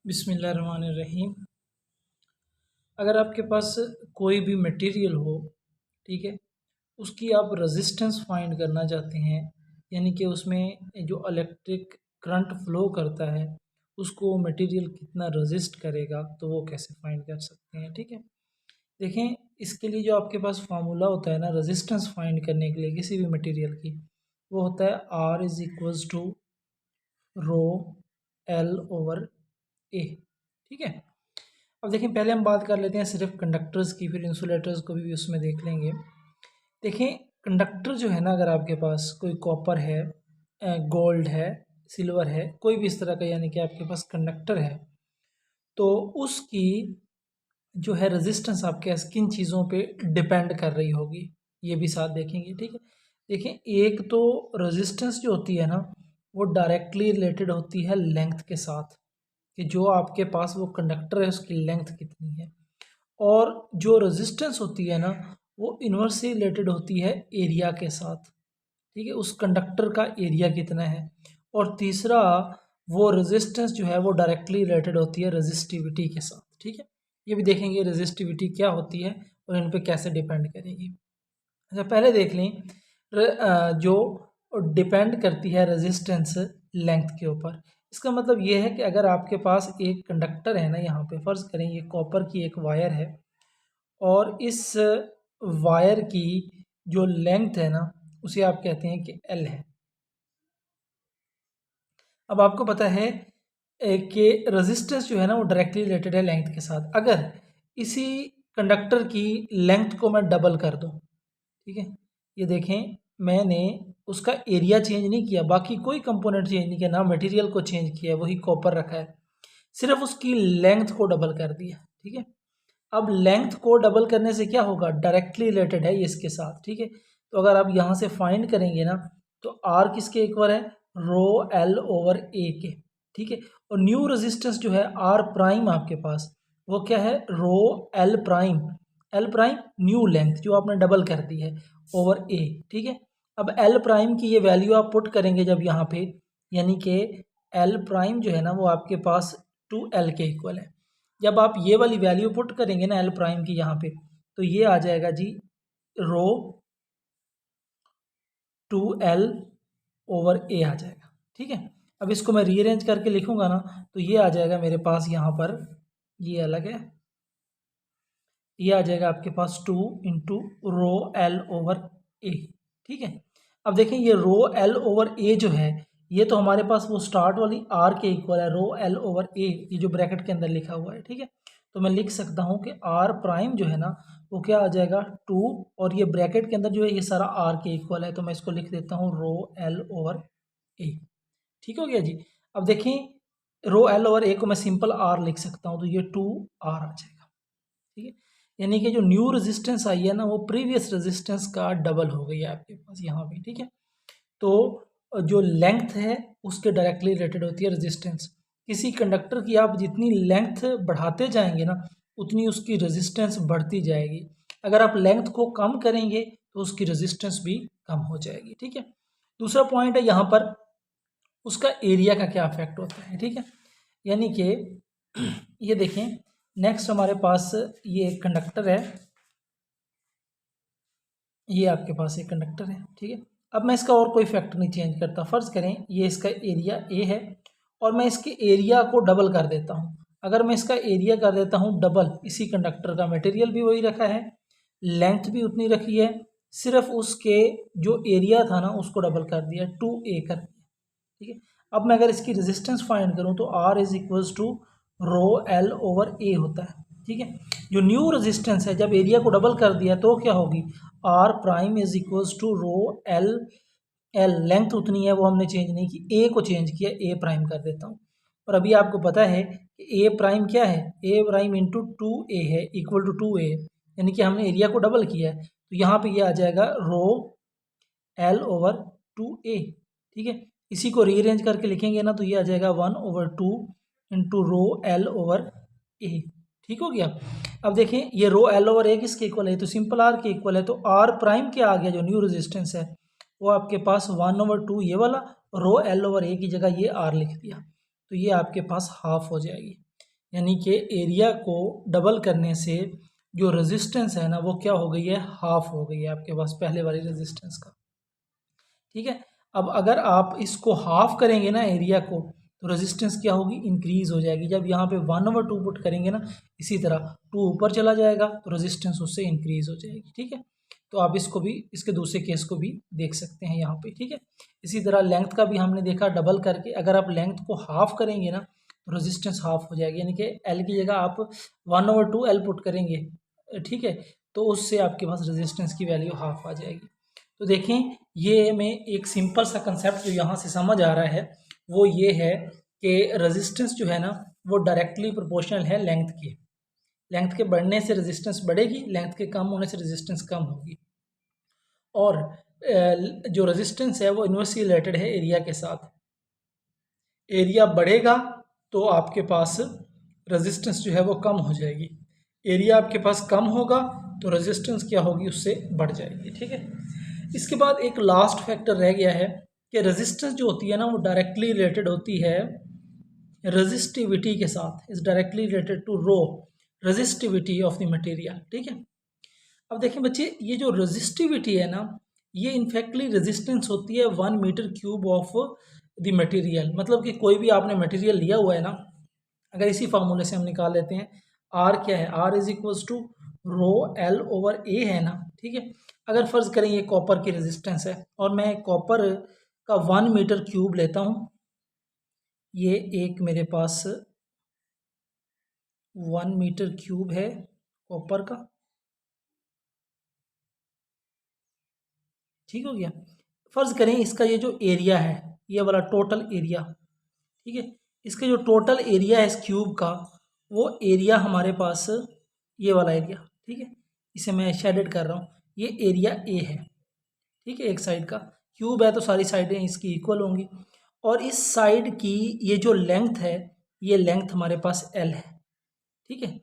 बिस्मिल्लाहिर्रहमानिर्रहीम। अगर आपके पास कोई भी मटेरियल हो, ठीक है, उसकी आप रेजिस्टेंस फाइंड करना चाहते हैं, यानी कि उसमें जो इलेक्ट्रिक करंट फ्लो करता है उसको मटेरियल कितना रेजिस्ट करेगा, तो वो कैसे फाइंड कर सकते हैं। ठीक है, देखें, इसके लिए जो आपके पास फार्मूला होता है ना रेजिस्टेंस फाइंड करने के लिए किसी भी मटेरियल की, वो होता है R is equals to rho L over A. ठीक है, अब देखिए, पहले हम बात कर लेते हैं सिर्फ कंडक्टर्स की, फिर इंसुलेटर्स को भी उसमें देख लेंगे। देखें, कंडक्टर जो है ना, अगर आपके पास कोई कॉपर है, गोल्ड है, सिल्वर है, कोई भी इस तरह का यानी कि आपके पास कंडक्टर है, तो उसकी जो है रेजिस्टेंस आपके किन चीज़ों पे डिपेंड कर रही होगी, ये भी साथ देखेंगे। ठीक है, देखें, एक तो रेजिस्टेंस जो होती है ना, वो डायरेक्टली रिलेटेड होती है लेंथ के साथ, कि जो आपके पास वो कंडक्टर है उसकी लेंथ कितनी है। और जो रेजिस्टेंस होती है ना, वो इन्वर्सली रिलेटेड होती है एरिया के साथ। ठीक है, उस कंडक्टर का एरिया कितना है। और तीसरा, वो रेजिस्टेंस जो है वो डायरेक्टली रिलेटेड होती है रेजिस्टिविटी के साथ। ठीक है, ये भी देखेंगे रेजिस्टिविटी क्या होती है और इन पे कैसे डिपेंड करेगी। अच्छा, पहले देख लें, जो डिपेंड करती है रेजिस्टेंस लेंथ के ऊपर। इसका मतलब ये है कि अगर आपके पास एक कंडक्टर है ना, यहाँ पे फ़र्ज़ करें ये कॉपर की एक वायर है, और इस वायर की जो लेंथ है ना, उसे आप कहते हैं कि एल है। अब आपको पता है कि रेजिस्टेंस जो है ना वो डायरेक्टली रिलेटेड है लेंथ के साथ। अगर इसी कंडक्टर की लेंथ को मैं डबल कर दूं, ठीक है, ये देखें, मैंने उसका एरिया चेंज नहीं किया, बाकी कोई कंपोनेंट चेंज नहीं किया, ना मटेरियल को चेंज किया, वही कॉपर रखा है, सिर्फ उसकी लेंथ को डबल कर दिया। ठीक है, अब लेंथ को डबल करने से क्या होगा, डायरेक्टली रिलेटेड है ये इसके साथ। ठीक है, तो अगर आप यहाँ से फाइंड करेंगे ना, तो आर किसके इक्वल है, रो एल ओवर ए के। ठीक है, और न्यू रेजिस्टेंस जो है आर प्राइम आपके पास, वो क्या है, rho L prime, L prime new length जो आपने डबल कर दी है ओवर ए। ठीक है, अब एल प्राइम की ये वैल्यू आप पुट करेंगे जब यहाँ पे, यानी कि एल प्राइम जो है ना वो आपके पास 2L के इक्वल है। जब आप ये वाली वैल्यू पुट करेंगे ना एल प्राइम की यहाँ पे, तो ये आ जाएगा जी रो 2L ओवर ए आ जाएगा। ठीक है, अब इसको मैं रीअरेंज करके लिखूंगा ना, तो ये आ जाएगा मेरे पास यहाँ पर, ये अलग है, ये आ जाएगा आपके पास 2 into rho L over A. ठीक है, अब देखें, ये रो एल ओवर ए जो है, ये तो हमारे पास वो स्टार्ट वाली आर के इक्वल है, रो एल ओवर ए, ये जो ब्रैकेट के अंदर लिखा हुआ है। ठीक है, तो मैं लिख सकता हूँ कि आर प्राइम जो है ना वो क्या आ जाएगा 2, और ये ब्रैकेट के अंदर जो है ये सारा आर के इक्वल है, तो मैं इसको लिख देता हूँ रो एल ओवर ए। ठीक हो गया जी। अब देखें, रो एल ओवर ए को मैं सिंपल आर लिख सकता हूँ, तो ये 2R आ जाएगा। ठीक है, यानी कि जो न्यू रेजिस्टेंस आई है ना वो प्रीवियस रेजिस्टेंस का डबल हो गई है आपके पास यहाँ पे। ठीक है, तो जो लेंथ है उसके डायरेक्टली रिलेटेड होती है रेजिस्टेंस। किसी कंडक्टर की आप जितनी लेंथ बढ़ाते जाएंगे ना, उतनी उसकी रेजिस्टेंस बढ़ती जाएगी। अगर आप लेंथ को कम करेंगे तो उसकी रेजिस्टेंस भी कम हो जाएगी। ठीक है, दूसरा पॉइंट है यहाँ पर, उसका एरिया का क्या इफेक्ट होता है। ठीक है, यानी कि ये देखें, नेक्स्ट हमारे पास ये एक कंडक्टर है, ये आपके पास एक कंडक्टर है। ठीक है, अब मैं इसका और कोई फैक्टर नहीं चेंज करता। फ़र्ज़ करें ये इसका एरिया ए है, और मैं इसके एरिया को डबल कर देता हूँ। अगर मैं इसका एरिया कर देता हूँ डबल, इसी कंडक्टर का मटेरियल भी वही रखा है, लेंथ भी उतनी रखी है, सिर्फ उसके जो एरिया था ना उसको डबल कर दिया, 2A कर दिया। ठीक है, अब मैं अगर इसकी रेजिस्टेंस फाइंड करूँ तो R is equals to rho L over A होता है। ठीक है, जो न्यू रेजिस्टेंस है जब एरिया को डबल कर दिया तो क्या होगी, R prime is equals to rho L, L length उतनी है वो हमने चेंज नहीं की, ए को चेंज किया, ए प्राइम कर देता हूँ। और अभी आपको पता है कि ए प्राइम क्या है, ए प्राइम इंटू 2A है इक्वल टू 2A, यानी कि हमने एरिया को डबल किया है, तो यहाँ पे ये आ जाएगा रो एल ओवर 2A। ठीक है, इसी को रीअरेंज करके लिखेंगे ना तो ये आ जाएगा 1/2 into rho L over A. ठीक हो गया। अब देखें, ये रो एल ओवर ए किसके इक्वल है, तो सिंपल आर के इक्वल है, तो आर प्राइम क्या आ गया, जो न्यू रेजिस्टेंस है वो आपके पास 1/2 ये वाला, रो एल ओवर ए की जगह ये आर लिख दिया, तो ये आपके पास हाफ हो जाएगी। यानी कि एरिया को डबल करने से जो रेजिस्टेंस है ना वो क्या हो गई है, हाफ हो गई है आपके पास पहले वाली रेजिस्टेंस का। ठीक है, अब अगर आप इसको हाफ करेंगे ना एरिया को, तो रेजिस्टेंस क्या होगी, इंक्रीज हो जाएगी। जब यहाँ पे 1/2 पुट करेंगे ना, इसी तरह 2 ऊपर चला जाएगा तो रेजिस्टेंस उससे इंक्रीज हो जाएगी। ठीक है, तो आप इसको भी, इसके दूसरे केस को भी देख सकते हैं यहाँ पे। ठीक है, इसी तरह लेंथ का भी हमने देखा डबल करके, अगर आप लेंथ को हाफ करेंगे ना तो रेजिस्टेंस हाफ हो जाएगी, यानी कि एल की जगह आप 1/2 एल पुट करेंगे। ठीक है, तो उससे आपके पास रेजिस्टेंस की वैल्यू हाफ आ जाएगी। तो देखें, ये में एक सिंपल सा कंसेप्ट जो यहाँ से समझ आ रहा है वो ये है कि रेजिस्टेंस जो है ना वो डायरेक्टली प्रोपोर्शनल है लेंथ के। लेंथ के बढ़ने से रेजिस्टेंस बढ़ेगी, लेंथ के कम होने से रेजिस्टेंस कम होगी। और जो रेजिस्टेंस है वो इन्वर्सली रिलेटेड है एरिया के साथ। एरिया बढ़ेगा तो आपके पास रेजिस्टेंस जो है वो कम हो जाएगी, एरिया आपके पास कम होगा तो रेजिस्टेंस क्या होगी, उससे बढ़ जाएगी। ठीक है, इसके बाद एक लास्ट फैक्टर रह गया है कि रेजिस्टेंस जो होती है ना वो डायरेक्टली रिलेटेड होती है रेजिस्टिविटी के साथ, is directly related to rho resistivity of the material. ठीक है, अब देखें बच्चे, ये जो रेजिस्टिविटी है ना ये इनफैक्टली रेजिस्टेंस होती है 1 metre cube of the material. मतलब कि कोई भी आपने मटेरियल लिया हुआ है ना, अगर इसी फार्मूले से हम निकाल लेते हैं, आर क्या है, R is equals to rho L over A है ना। ठीक है, अगर फर्ज करें ये कॉपर की रेजिस्टेंस है और मैं कॉपर का 1 मीटर क्यूब लेता हूँ, ये एक मेरे पास 1 मीटर क्यूब है कॉपर का। ठीक हो गया, फर्ज करें इसका ये जो एरिया है, ये वाला टोटल एरिया, ठीक है, इसका जो टोटल एरिया है इस क्यूब का, वो एरिया हमारे पास ये वाला एरिया, ठीक है, इसे मैं शेडेड कर रहा हूँ, ये एरिया ए है। ठीक है, एक साइड का क्यूब है तो सारी साइडें इसकी इक्वल होंगी, और इस साइड की ये जो लेंथ है, ये लेंथ हमारे पास एल है। ठीक है,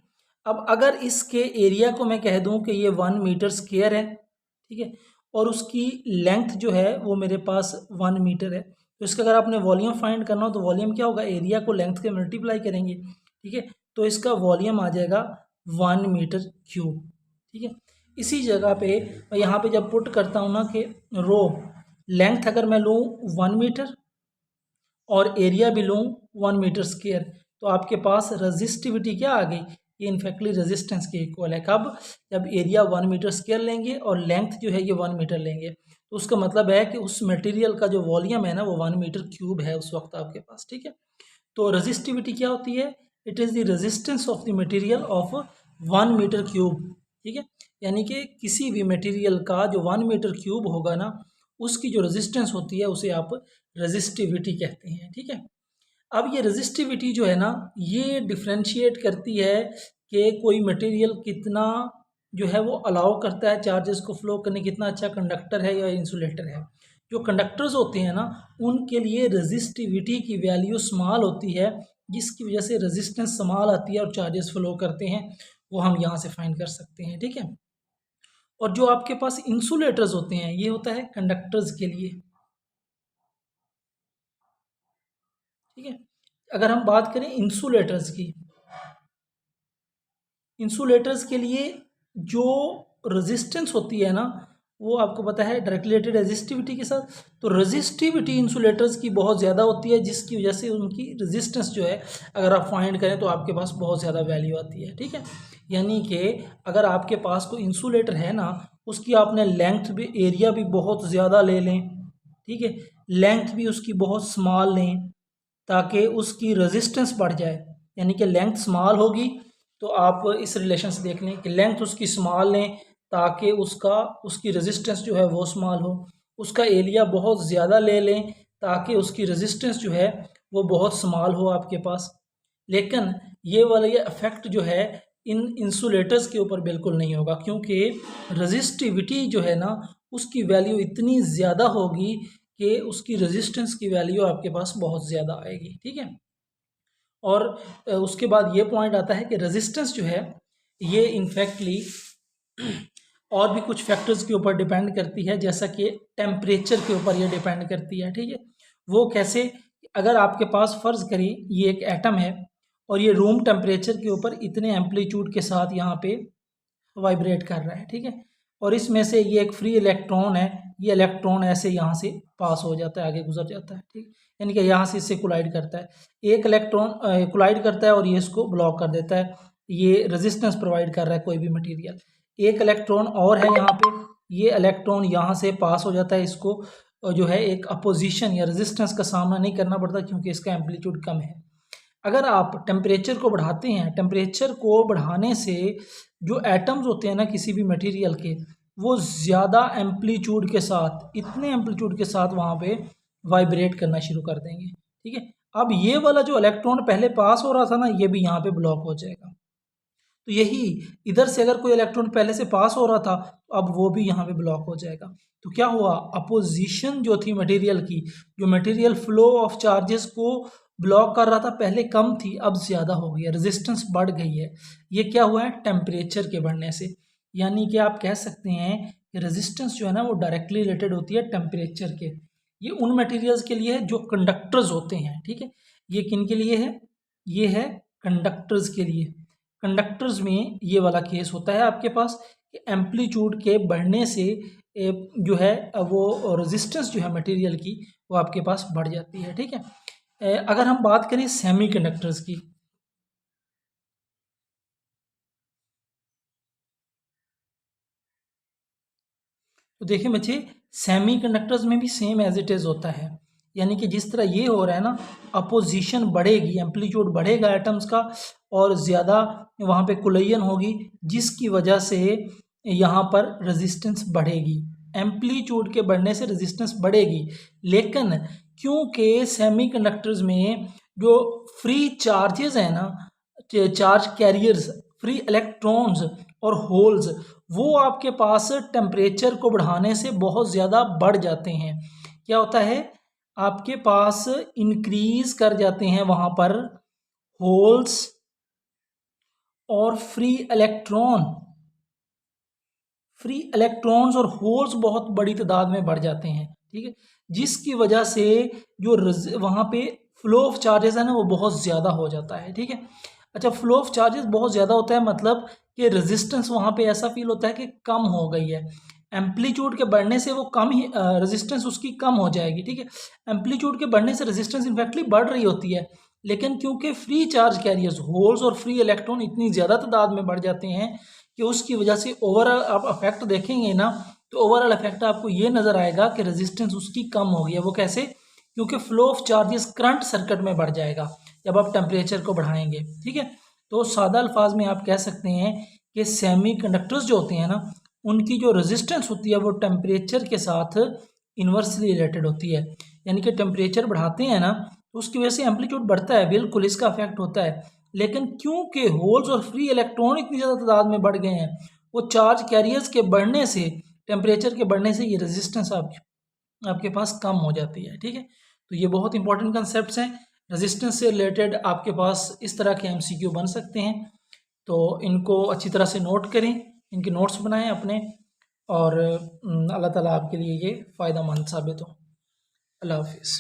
अब अगर इसके एरिया को मैं कह दूं कि ये 1 मीटर स्क्वायर है, ठीक है, और उसकी लेंथ जो है वो मेरे पास 1 मीटर है, तो इसका अगर आपने वॉल्यूम फाइंड करना हो तो वॉल्यूम क्या होगा, एरिया को लेंथ के मल्टीप्लाई करेंगे। ठीक है, तो इसका वॉल्यूम आ जाएगा 1 मीटर क्यूब। ठीक है, इसी जगह पे मैं यहाँ पे जब पुट करता हूँ ना कि रो लेंथ अगर मैं लूँ 1 मीटर और एरिया भी लूँ 1 मीटर स्क्वायर, तो आपके पास रजिस्टिविटी क्या आ गई, ये इनफैक्टली रेजिस्टेंस के इक्वल है। कब, जब एरिया 1 मीटर स्क्वायर लेंगे और लेंथ जो है ये 1 मीटर लेंगे, तो उसका मतलब है कि उस मटेरियल का जो वॉल्यूम है ना वो 1 मीटर क्यूब है उस वक्त आपके पास। ठीक है, तो रजिस्टिविटी क्या होती है, it is the resistance of the material of 1 metre cube. ठीक है, यानी कि किसी भी मटेरियल का जो 1 मीटर क्यूब होगा ना उसकी जो रेजिस्टेंस होती है उसे आप रेजिस्टिविटी कहते हैं। ठीक है, अब ये रेजिस्टिविटी जो है ना ये डिफ्रेंशिएट करती है कि कोई मटेरियल कितना जो है वो अलाउ करता है चार्जेस को फ्लो करने, कितना अच्छा कंडक्टर है या इंसुलेटर है। जो कंडक्टर्स होते हैं ना उनके लिए रेजिस्टिविटी की वैल्यू स्मॉल होती है, जिसकी वजह से रेजिस्टेंस स्मॉल आती है और चार्जेस फ्लो करते हैं, वो हम यहाँ से फाइंड कर सकते हैं। ठीक है, और जो आपके पास इंसुलेटर्स होते हैं ये होता है कंडक्टर्स के लिए। ठीक है, अगर हम बात करें इंसुलेटर्स की, इंसुलेटर्स के लिए जो रेजिस्टेंस होती है ना वो आपको पता है डायरेक्टली रिलेटेड रेजिस्टिविटी के साथ, तो रेजिस्टिविटी इंसुलेटर्स की बहुत ज़्यादा होती है, जिसकी वजह से उनकी रेजिस्टेंस जो है अगर आप फाइंड करें तो आपके पास बहुत ज़्यादा वैल्यू आती है। ठीक है, यानी कि अगर आपके पास कोई इंसुलेटर है ना उसकी आपने लेंथ भी, एरिया भी बहुत ज़्यादा ले लें, ठीक है, लेंथ भी उसकी बहुत स्मॉल लें ताकि उसकी रेजिस्टेंस बढ़ जाए, यानी कि लेंथ स्मॉल होगी तो आप इस रिलेशन से देख लें कि लेंथ उसकी स्मॉल लें ताकि उसकी रेजिस्टेंस जो है वो स्मॉल हो, उसका एरिया बहुत ज़्यादा ले लें ताकि उसकी रेजिस्टेंस जो है वो बहुत स्मॉल हो आपके पास। लेकिन ये वाला ये इफ़ेक्ट जो है इन इंसुलेटर्स के ऊपर बिल्कुल नहीं होगा, क्योंकि रेजिस्टिविटी जो है ना उसकी वैल्यू इतनी ज़्यादा होगी कि उसकी रेजिस्टेंस की वैल्यू आपके पास बहुत ज़्यादा आएगी। ठीक है, और उसके बाद ये पॉइंट आता है कि रेजिस्टेंस जो है ये इनफैक्टली और भी कुछ फैक्टर्स के ऊपर डिपेंड करती है, जैसा कि टेम्परेचर के ऊपर ये डिपेंड करती है। ठीक है, वो कैसे, अगर आपके पास फ़र्ज़ करिए ये एक एटम है और ये रूम टेम्परेचर के ऊपर इतने एम्पलीट्यूड के साथ यहाँ पे वाइब्रेट कर रहा है, ठीक है। और इसमें से ये एक फ्री इलेक्ट्रॉन है, ये इलेक्ट्रॉन ऐसे यहाँ से पास हो जाता है, आगे गुजर जाता है, ठीक। यानी कि यहाँ से इससे कोलाइड करता है, एक इलेक्ट्रॉन कोलाइड करता है और ये इसको ब्लॉक कर देता है, ये रेजिस्टेंस प्रोवाइड कर रहा है कोई भी मटेरियल। एक इलेक्ट्रॉन और है यहाँ पे, ये इलेक्ट्रॉन यहाँ से पास हो जाता है, इसको जो है एक अपोजिशन या रेजिस्टेंस का सामना नहीं करना पड़ता क्योंकि इसका एम्पलीट्यूड कम है। अगर आप टेम्परेचर को बढ़ाते हैं, टेम्परेचर को बढ़ाने से जो एटम्स होते हैं ना किसी भी मटेरियल के, वो ज़्यादा एम्पलीट्यूड के साथ, इतने एम्पलीट्यूड के साथ वहाँ पे वाइब्रेट करना शुरू कर देंगे, ठीक है। अब ये वाला जो इलेक्ट्रॉन पहले पास हो रहा था ना, ये भी यहाँ पे ब्लॉक हो जाएगा। तो यही इधर से अगर कोई इलेक्ट्रॉन पहले से पास हो रहा था, अब वो भी यहाँ पे ब्लॉक हो जाएगा। तो क्या हुआ, अपोजिशन जो थी मटेरियल की, जो मटेरियल फ्लो ऑफ चार्जेस को ब्लॉक कर रहा था पहले कम थी, अब ज़्यादा हो गई है, रेजिस्टेंस बढ़ गई है। ये क्या हुआ है, टेम्परेचर के बढ़ने से। यानी कि आप कह सकते हैं कि रेजिस्टेंस जो है ना वो डायरेक्टली रिलेटेड होती है टेम्परेचर के। ये उन मटेरियल्स के लिए है जो कंडक्टर्स होते हैं, ठीक है। ये किन के लिए है, ये है कंडक्टर्स के लिए। कंडक्टर्स में ये वाला केस होता है आपके पास कि एम्पलीट्यूड के बढ़ने से जो है वो रेजिस्टेंस जो है मटेरियल की वो आपके पास बढ़ जाती है, ठीक है। अगर हम बात करें सेमीकंडक्टर्स की, तो देखिए बच्चे, सेमीकंडक्टर्स में भी सेम एज इट इज़ होता है। यानी कि जिस तरह ये हो रहा है ना, अपोजिशन बढ़ेगी, एम्पलीट्यूड बढ़ेगा एटम्स का और ज़्यादा वहाँ पे कोलिजन होगी, जिसकी वजह से यहाँ पर रेजिस्टेंस बढ़ेगी। एम्पलीट्यूड के बढ़ने से रेजिस्टेंस बढ़ेगी, लेकिन क्योंकि सेमीकंडक्टर्स में जो फ्री चार्जेस हैं ना, चार्ज कैरियर्स, फ्री इलेक्ट्रॉन्स और होल्स, वो आपके पास टेम्परेचर को बढ़ाने से बहुत ज़्यादा बढ़ जाते हैं। क्या होता है, आपके पास इंक्रीज कर जाते हैं वहाँ पर होल्स और फ्री इलेक्ट्रॉन्स और होल्स बहुत बड़ी तादाद में बढ़ जाते हैं, ठीक है। जिसकी वजह से जो वहाँ पे फ्लो ऑफ चार्जेस है ना वो बहुत ज़्यादा हो जाता है, ठीक है। अच्छा, फ्लो ऑफ चार्जेस बहुत ज़्यादा होता है मतलब कि रेजिस्टेंस वहाँ पे ऐसा फील होता है कि कम हो गई है। एम्पलीट्यूड के बढ़ने से वो कम ही रेजिस्टेंस उसकी कम हो जाएगी, ठीक है। एम्पलीट्यूड के बढ़ने से रेजिस्टेंस इनफैक्टली बढ़ रही होती है, लेकिन क्योंकि फ्री चार्ज कैरियर्स, होल्स और फ्री इलेक्ट्रॉन इतनी ज़्यादा तादाद में बढ़ जाते हैं कि उसकी वजह से ओवरऑल आप इफेक्ट देखेंगे ना, तो ओवरऑल इफेक्ट आपको ये नज़र आएगा कि रेजिस्टेंस उसकी कम हो गई है। वो कैसे, क्योंकि flow of charges current circuit में बढ़ जाएगा जब आप टेम्परेचर को बढ़ाएंगे, ठीक है। तो सादा अल्फाज में आप कह सकते हैं कि सेमीकंडक्टर्स जो होते हैं ना, उनकी जो रेजिस्टेंस होती है वो टेम्परेचर के साथ इन्वर्सली रिलेटेड होती है। यानी कि टेम्परेचर बढ़ाते हैं ना तो उसकी वजह से एम्पलीट्यूड बढ़ता है, बिल्कुल इसका इफेक्ट होता है। लेकिन क्योंकि होल्स और फ्री इलेक्ट्रॉन इतनी ज़्यादा तादाद में बढ़ गए हैं, वो चार्ज कैरियर्स के बढ़ने से, टेम्परेचर के बढ़ने से ये रेजिस्टेंस आपके पास कम हो जाती है, ठीक है। तो ये बहुत इंपॉर्टेंट कंसेप्ट हैं। रेजिस्टेंस से रिलेटेड आपके पास इस तरह के एमसीक्यू बन सकते हैं, तो इनको अच्छी तरह से नोट करें, इनके नोट्स बनाएं अपने, और अल्लाह ताला आपके लिए ये फ़ायदेमंद साबित हो। अल्लाह हाफिज़।